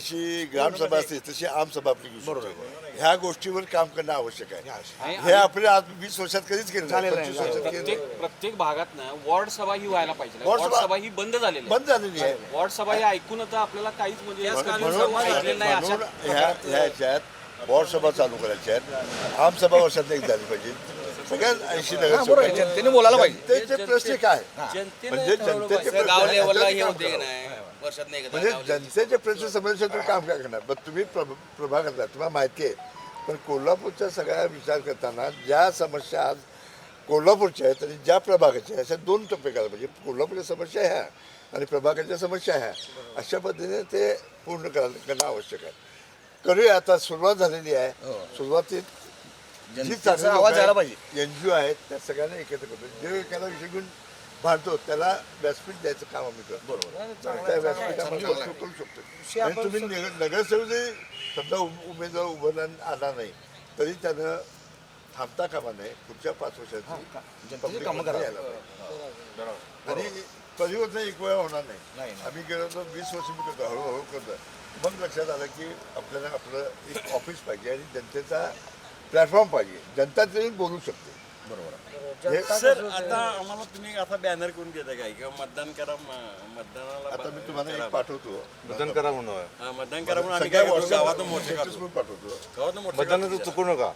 जशी ग्रामसभा असते तशी आमसभा आपली घेऊ शकतो. ह्या गोष्टीवर काम करणं आवश्यक आहे. आणि हे आपले आज 20 वर्षात कधीच केलं नाही, 25 वर्षात केलं नाही. प्रत्येक भागात ना वॉर्ड सभा ही व्हायला पाहिजे. वॉर्ड वॉर्ड सभा- सभा ही बंद झालेली आहे. बंद झालेली आहे. वॉर्ड सभा ही ऐकून आता आपल्याला काहीच म्हणजे ऐकलेलं नाही. अशा म्हणून ह्या ह्याच्यात वॉर्ड सभा चालू करायच्या आहेत. आमसभा वर्षात एक झाली पाहिजे. सगळ्यात 80 नगरसेवक जनतेने बोलायला पाहिजे. जनतेचे प्रश्न काय म्हणजे जनतेचे गाव लेवलला हे प्रश्न होते की नाही वर्षात नाही म्हणजे जनतेचे प्रश्न समस्या तुम्ही काम काय करणार. पण तुम्ही प्रभागात आहे, तुम्हाला माहिती आहे. पण कोल्हापूरचा सगळा विचार करताना ज्या समस्या आज कोल्हापूरच्या आहेत आणि ज्या प्रभागाच्या आहेत अशा दोन टप्पे करायला पाहिजे. कोल्हापूरच्या समस्या ह्या आणि प्रभागाच्या समस्या ह्या अशा पद्धतीने ते पूर्ण करणं आवश्यक आहे. करूया. आता सुरुवात झालेली आहे. सुरुवातीत जी चांगली आवाज यायला पाहिजे. NGO आहेत त्या सगळ्यांना एकत्र करतो. जे एखादा विषय घेऊन भांडतो त्याला व्यासपीठ द्यायचं काम आम्ही करतो. त्या व्यासपीठामध्ये वस्तू करू शकतो. आणि तुम्ही नगरसेवक जरी समजा उमेदवार उभं आला नाही तरी त्यानं थांबता कामा नये. पुढच्या 5 वर्षाची कामं करायला यायला पाहिजे. आणि परिवर्तन एक वेळा होणार नाही. आम्ही गेलो तर 20 वर्ष मी करतो, हळूहळू करतो. मग लक्षात आलं की आपल्याला आपलं एक ऑफिस पाहिजे आणि जनतेचा प्लॅटफॉर्म पाहिजे. जनता तरी बोलू शकते. सर आता आम्हाला तुम्ही असा बॅनर करून देता काय किंवा मतदान करा मतदानाला आता मी तुम्हाला एक पाठवतो. मतदान करा म्हणून मतदान करा म्हणून आम्ही काय करतो, गावातून मोर्चे काढतो. पाठवतो. गावातून मोर्चे मतदानाचं चुकू नका.